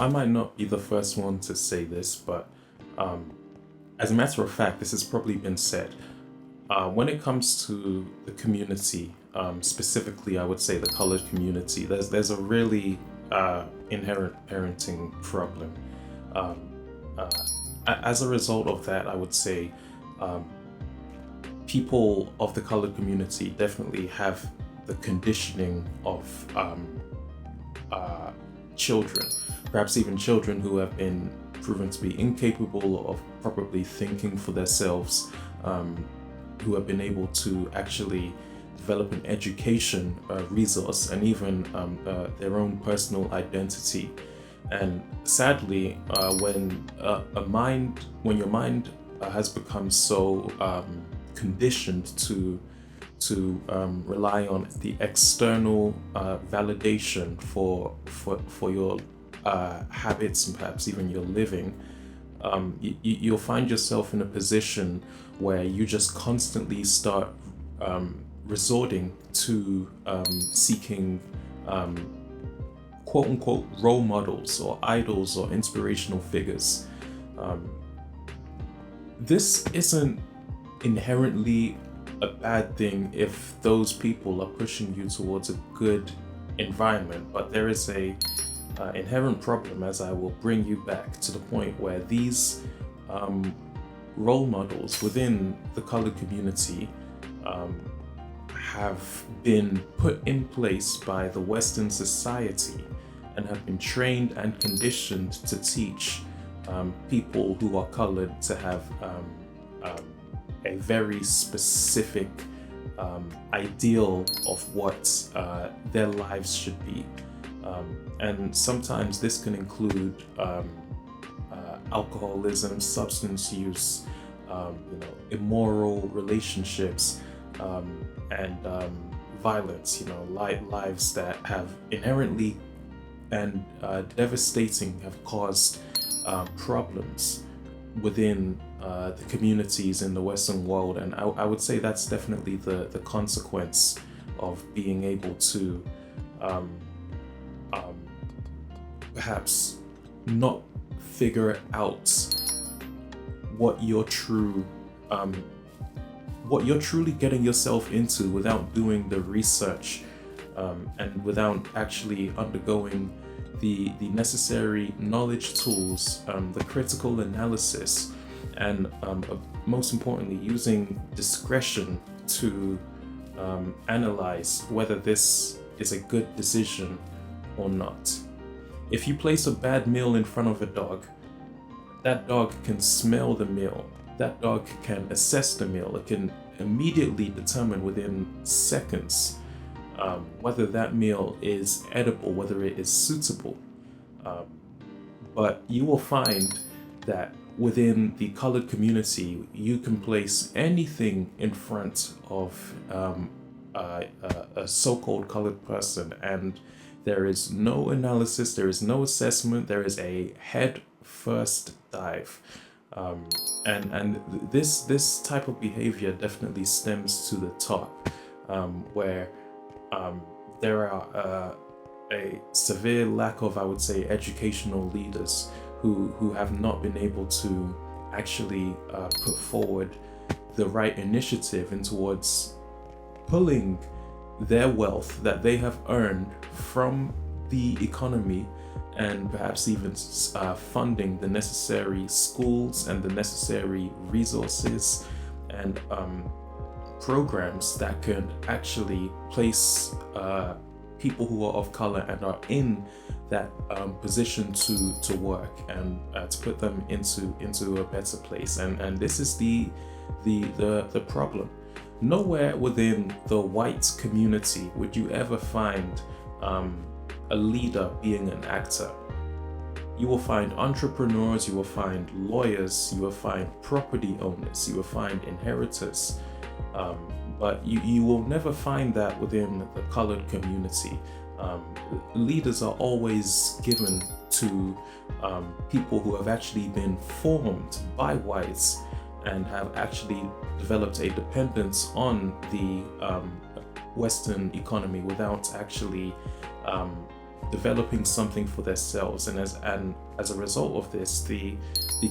I might not be the first one to say this, but as a matter of fact, this has probably been said. When it comes to the community, specifically, I would say the colored community, there's a really inherent parenting problem. Um, uh, as a result of that, I would say um, people of the colored community definitely have the conditioning of uh, children, perhaps even children who have been proven to be incapable of probably thinking for themselves, um, who have been able to actually develop an education resource and even their own personal identity. And sadly, when your mind has become so conditioned to rely on the external validation for your habits and perhaps even your living, you'll find yourself in a position where you just constantly start resorting to seeking quote unquote role models or idols or inspirational figures. Um, this isn't inherently a bad thing if those people are pushing you towards a good environment, but there is a inherent problem, as I will bring you back to the point where these um, role models within the colored community um, have been put in place by the Western society and have been trained and conditioned to teach people who are colored to have um, a very specific ideal of what their lives should be. And sometimes this can include alcoholism, substance use, immoral relationships, and violence. Lives that have inherently and devastating have caused problems within the communities in the Western world, and I would say that's definitely the consequence of being able to um, um, perhaps not figure out what you're true um, what you're truly getting yourself into without doing the research and without actually undergoing the necessary knowledge tools, the critical analysis, and most importantly, using discretion to analyze whether this is a good decision or not. If you place a bad meal in front of a dog, that dog can smell the meal. That dog can assess the meal. It can immediately determine within seconds whether that meal is edible, whether it is suitable. Um, but you will find that within the colored community, you can place anything in front of a so-called colored person, and there is no analysis, there is no assessment, there is a head first dive. And this type of behavior definitely stems to the top, where there are a severe lack of, I would say, educational leaders who have not been able to actually put forward the right initiative in towards pulling their wealth that they have earned from the economy, and perhaps even funding the necessary schools and the necessary resources and programs that can actually place people who are of color and are in that position to work and to put them into a better place. And this is the problem. Nowhere within the white community would you ever find a leader being an actor. You will find entrepreneurs, you will find lawyers, you will find property owners, you will find inheritors, but you will never find that within the colored community. Leaders are always given to people who have actually been formed by whites and have actually developed a dependence on the Western economy without actually developing something for themselves, and as a result of this, the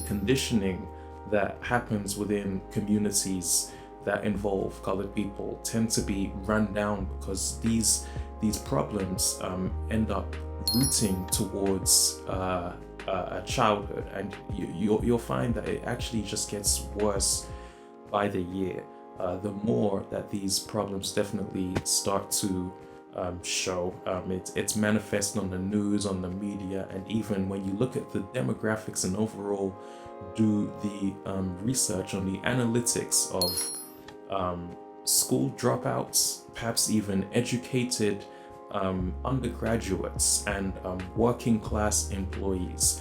conditioning that happens within communities that involve colored people tend to be run down, because these problems end up rooting towards a childhood, and you'll find that it actually just gets worse by the year. The more that these problems definitely start to show, it's manifest on the news, on the media, and even when you look at the demographics and overall do the research on the analytics of school dropouts, perhaps even educated undergraduates and working class employees.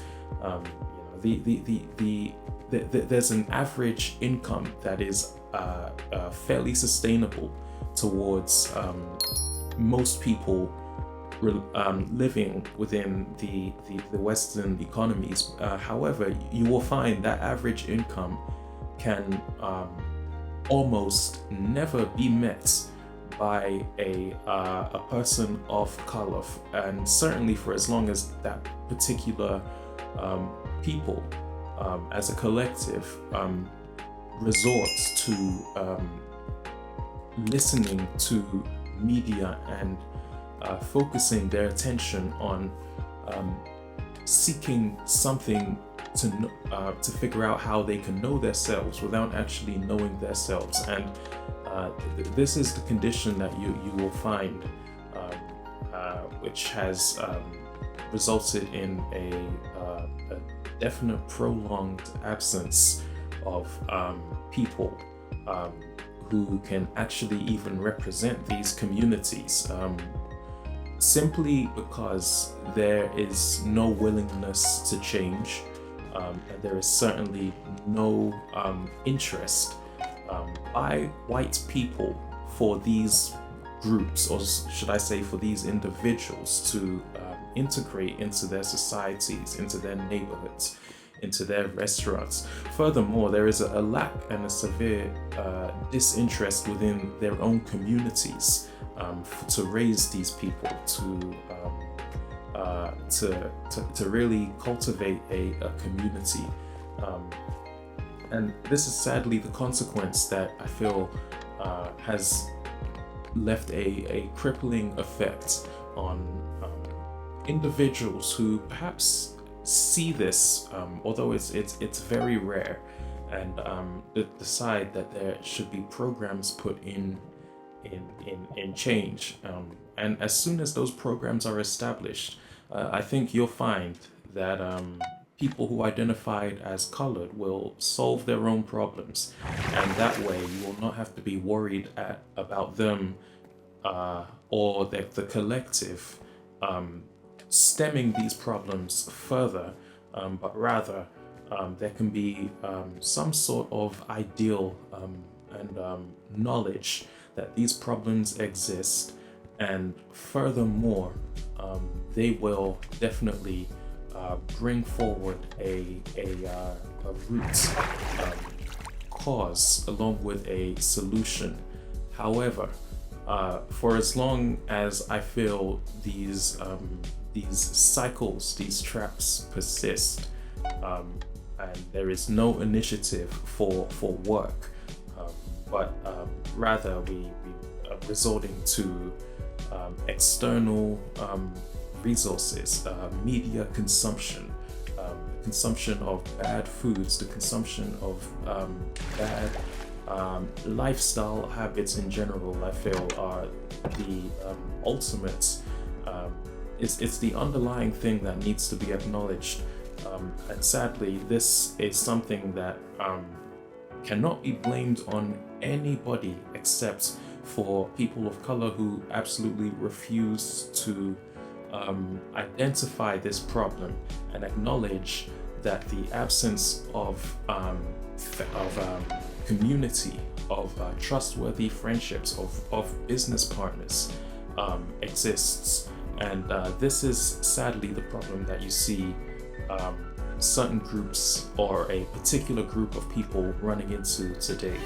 There's an average income that is fairly sustainable towards most people living within the Western economies. However, you will find that average income can almost never be met by a person of color, and certainly for as long as that particular people as a collective resorts to listening to media and focusing their attention on seeking something to figure out how they can know themselves without actually knowing themselves. And this is the condition that you will find, which has resulted in a definite prolonged absence of people who can actually even represent these communities, simply because there is no willingness to change, and there is certainly no interest by white people for these groups, or should I say for these individuals, to integrate into their societies, into their neighborhoods, into their restaurants. Furthermore, there is a lack and a severe disinterest within their own communities to raise these people, to really cultivate a community. And this is sadly the consequence that I feel has left a crippling effect on individuals who perhaps see this, although it's very rare, and decide that there should be programs put in change. And as soon as those programs are established, I think you'll find that people who identified as colored will solve their own problems, and that way you will not have to be worried about them or the collective stemming these problems further, but rather there can be some sort of ideal and knowledge that these problems exist, and furthermore they will definitely bring forward a root cause along with a solution. However, for as long as I feel these cycles, these traps persist, and there is no initiative for work, but rather we are resorting to external resources, media consumption, consumption of bad foods, the consumption of bad lifestyle habits in general, I feel are the ultimate, it's the underlying thing that needs to be acknowledged. And sadly, this is something that cannot be blamed on anybody except for people of color who absolutely refuse to identify this problem and acknowledge that the absence of community, of trustworthy friendships, of business partners exists. And this is sadly the problem that you see certain groups or a particular group of people running into today.